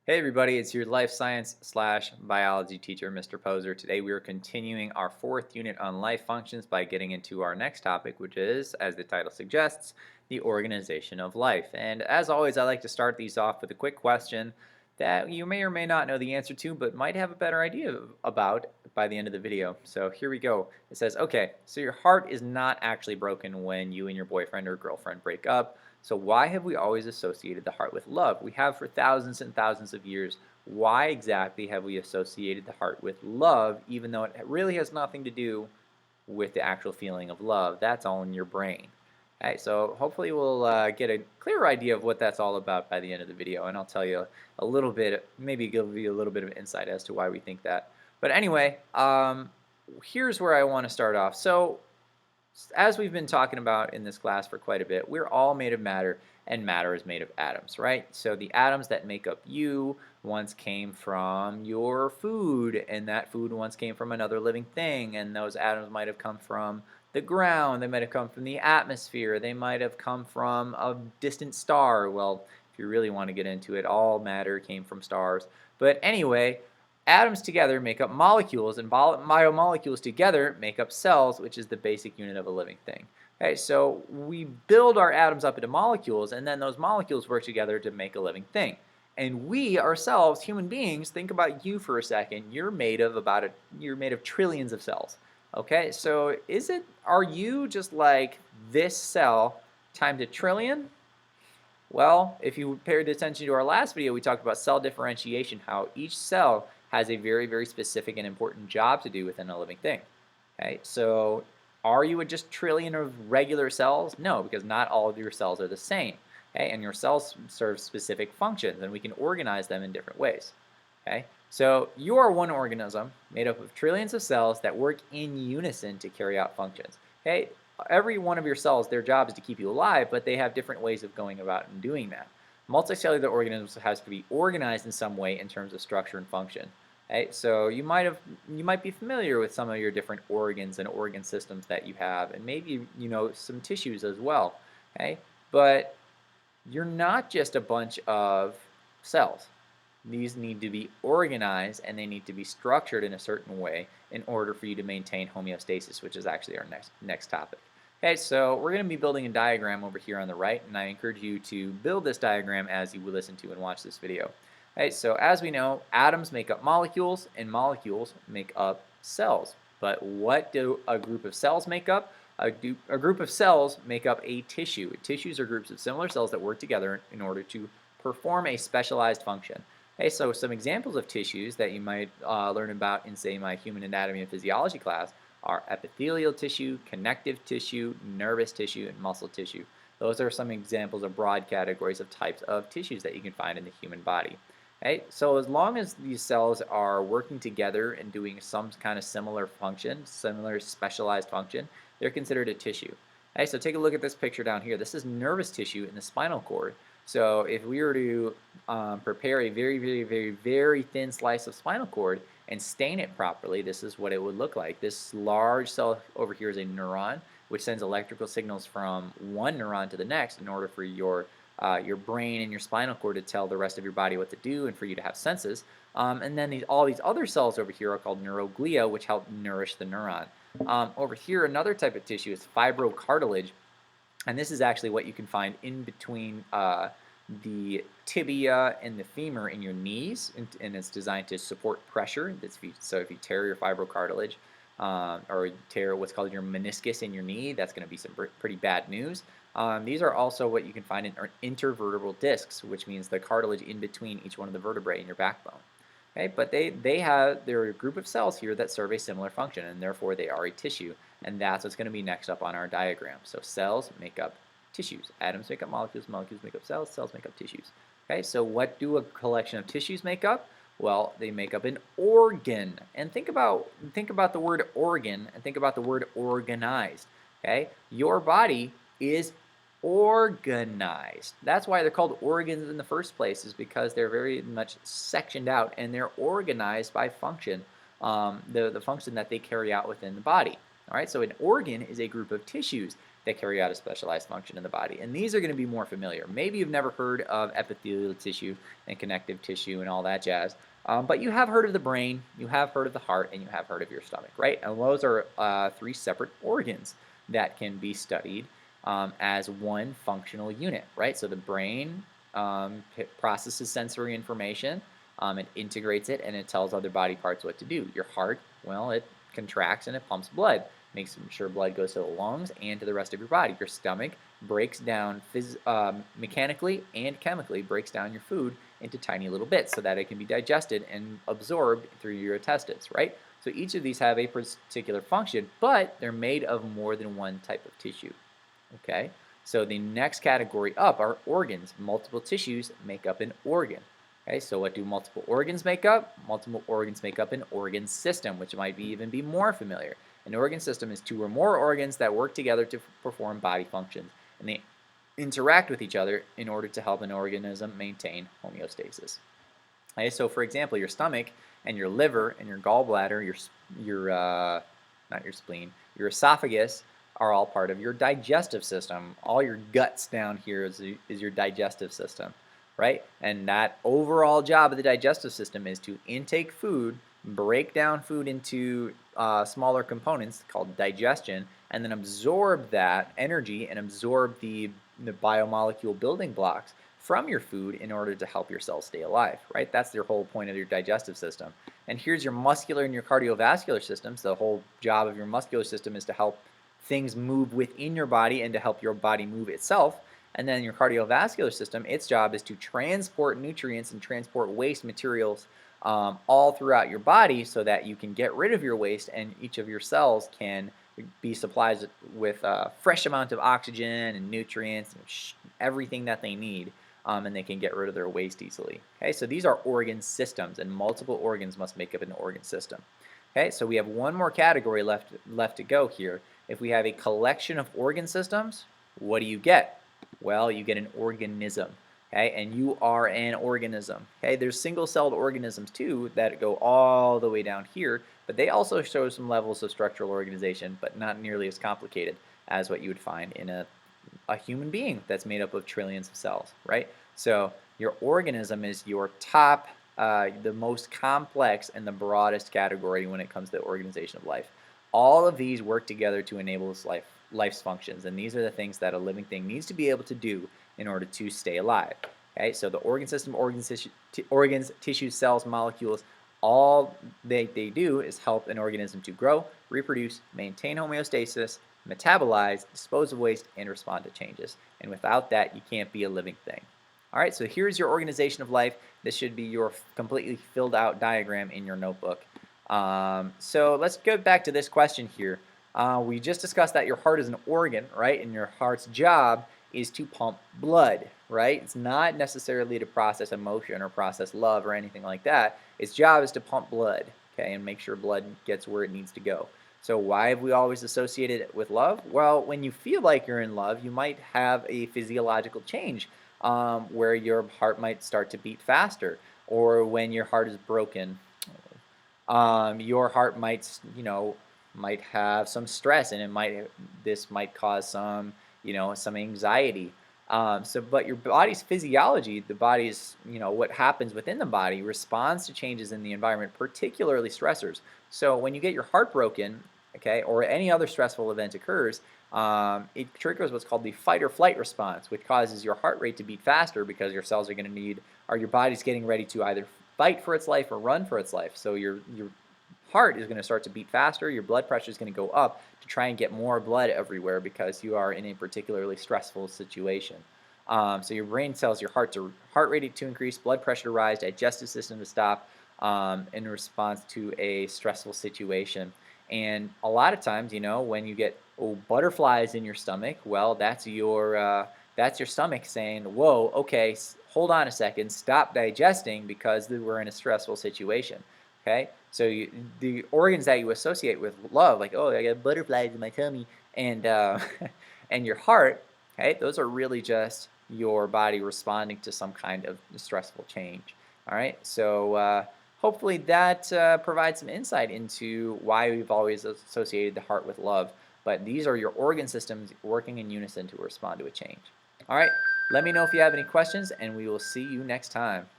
Hey everybody, it's your life science slash biology teacher, Mr. Poser. Today we are continuing our fourth unit on life functions by getting into our next topic, which is, as the title suggests, the organization of life. And as always, I like to start these off with a quick question that you may or may not know the answer to, but might have a better idea about by the end of the video. So here we go. It says, okay, so your heart is not actually broken when you and your boyfriend or girlfriend break up. So why have we always associated the heart with love? We have for thousands and thousands of years. Why exactly have we associated the heart with love, even though it really has nothing to do with the actual feeling of love? That's all in your brain. All right, so hopefully we'll get a clear idea of what that's all about by the end of the video, and I'll tell you a little bit, maybe give you a little bit of insight as to why we think that. But anyway, here's where I want to start off. So as we've been talking about in this class for quite a bit, we're all made of matter, and matter is made of atoms, right? So the atoms that make up you once came from your food, and that food once came from another living thing, and those atoms might have come from the ground, they might have come from the atmosphere, they might have come from a distant star. Well, if you really want to get into it, all matter came from stars. But anyway, atoms together make up molecules, and biomolecules together make up cells, which is the basic unit of a living thing. Okay, so we build our atoms up into molecules, and then those molecules work together to make a living thing. And we ourselves, human beings, think about you for a second. You're made of trillions of cells. Okay, so are you just like this cell times a trillion? Well, if you paid attention to our last video, we talked about cell differentiation, how each cell has a very, very specific and important job to do within a living thing. Okay, so are you just trillion of regular cells? No, because not all of your cells are the same. Okay, and your cells serve specific functions, and we can organize them in different ways. Okay, so you are one organism made up of trillions of cells that work in unison to carry out functions. Okay, every one of your cells, their job is to keep you alive, but they have different ways of going about and doing that. Multicellular organisms has to be organized in some way in terms of structure and function. Okay, so you might be familiar with some of your different organs and organ systems that you have, and maybe some tissues as well. Okay, but you're not just a bunch of cells. These need to be organized, and they need to be structured in a certain way in order for you to maintain homeostasis, which is actually our next topic. Okay, so we're going to be building a diagram over here on the right, and I encourage you to build this diagram as you listen to and watch this video. Okay, so as we know, atoms make up molecules, and molecules make up cells. But what do a group of cells make up? A group of cells make up a tissue. Tissues are groups of similar cells that work together in order to perform a specialized function. Okay, so some examples of tissues that you might learn about in, say, my human anatomy and physiology class are epithelial tissue, connective tissue, nervous tissue, and muscle tissue. Those are some examples of broad categories of types of tissues that you can find in the human body. Okay, so as long as these cells are working together and doing some kind of similar function, similar specialized function, they're considered a tissue. Okay, so take a look at this picture down here. This is nervous tissue in the spinal cord. So if we were to prepare a very, very, very, very thin slice of spinal cord and stain it properly, this is what it would look like. This large cell over here is a neuron, which sends electrical signals from one neuron to the next in order for your brain and your spinal cord to tell the rest of your body what to do and for you to have senses. And then all these other cells over here are called neuroglia, which help nourish the neuron. Over here, another type of tissue is fibrocartilage. And this is actually what you can find in between the tibia and the femur in your knees, and it's designed to support pressure. So if you tear your fibrocartilage or tear what's called your meniscus in your knee, that's going to be some pretty bad news. These are also what you can find in intervertebral discs, which means the cartilage in between each one of the vertebrae in your backbone. Okay, but they're a group of cells here that serve a similar function, and therefore they are a tissue, and that's what's going to be next up on our diagram. So cells make up tissues, atoms make up molecules, molecules make up cells, cells make up tissues. Okay, so what do a collection of tissues make up? Well, they make up an organ. And think about the word organ, and think about the word organized. Okay, your body is organized. That's why they're called organs in the first place, is because they're very much sectioned out and they're organized by function, the function that they carry out within the body. All right, so an organ is a group of tissues that carry out a specialized function in the body. And these are going to be more familiar. Maybe you've never heard of epithelial tissue and connective tissue and all that jazz, but you have heard of the brain, you have heard of the heart, and you have heard of your stomach, right? And those are three separate organs that can be studied as one functional unit, right? So the brain processes sensory information, it integrates it, and it tells other body parts what to do. Your heart, well, it contracts and it pumps blood, makes sure blood goes to the lungs and to the rest of your body. Your stomach breaks down mechanically and chemically, breaks down your food into tiny little bits so that it can be digested and absorbed through your intestines, right? So each of these have a particular function, but they're made of more than one type of tissue. Okay, so the next category up are organs. Multiple tissues make up an organ. Okay, so what do multiple organs make up? Multiple organs make up an organ system, which might even be more familiar. An organ system is two or more organs that work together to perform body functions, and they interact with each other in order to help an organism maintain homeostasis. Okay, so for example, your stomach and your liver and your gallbladder, not your spleen, your esophagus are all part of your digestive system. All your guts down here is your digestive system, right? And that overall job of the digestive system is to intake food, break down food into smaller components called digestion, and then absorb that energy and absorb the biomolecule building blocks from your food in order to help your cells stay alive, right? That's the whole point of your digestive system. And here's your muscular and your cardiovascular systems. The whole job of your muscular system is to help things move within your body and to help your body move itself. And then your cardiovascular system, its job is to transport nutrients and transport waste materials all throughout your body so that you can get rid of your waste and each of your cells can be supplied with a fresh amount of oxygen and nutrients and everything that they need, and they can get rid of their waste easily. Okay, so these are organ systems, and multiple organs must make up an organ system. Okay, so we have one more category left to go here. If we have a collection of organ systems, what do you get? Well, you get an organism. Okay, and you are an organism. Okay, there's single-celled organisms too that go all the way down here, but they also show some levels of structural organization, but not nearly as complicated as what you would find in a human being that's made up of trillions of cells, right? So your organism is your top, the most complex and the broadest category when it comes to the organization of life. All of these work together to enable life's functions, and these are the things that a living thing needs to be able to do in order to stay alive. Okay, so the organ system, organs, tissues, cells, molecules, all they do is help an organism to grow, reproduce, maintain homeostasis, metabolize, dispose of waste, and respond to changes. And without that, you can't be a living thing. All right, so here's your organization of life. This should be your completely filled out diagram in your notebook. So let's go back to this question here. We just discussed that your heart is an organ, right? And your heart's job is to pump blood, right? It's not necessarily to process emotion or process love or anything like that. Its job is to pump blood, okay, and make sure blood gets where it needs to go. So why have we always associated it with love? Well, when you feel like you're in love, you might have a physiological change where your heart might start to beat faster, or when your heart is broken, your heart might, might have some stress, and this might cause some, some anxiety. But your body's physiology, the body's, what happens within the body responds to changes in the environment, particularly stressors. So when you get your heart broken, okay, or any other stressful event occurs, it triggers what's called the fight or flight response, which causes your heart rate to beat faster because your cells are going to need, or your body's getting ready to either fight for its life or run for its life. So your heart is going to start to beat faster, your blood pressure is going to go up to try and get more blood everywhere because you are in a particularly stressful situation. So your brain tells your heart rate to increase, blood pressure to rise, digestive system to stop in response to a stressful situation. And a lot of times, when you get butterflies in your stomach, well, that's your stomach saying, "Whoa, okay, hold on a second, stop digesting because we're in a stressful situation." Okay, so the organs that you associate with love, like, "Oh, I got butterflies in my tummy," and and your heart, okay, those are really just your body responding to some kind of stressful change. All right, so hopefully that provides some insight into why we've always associated the heart with love. but these are your organ systems working in unison to respond to a change. All right, let me know if you have any questions, and we will see you next time.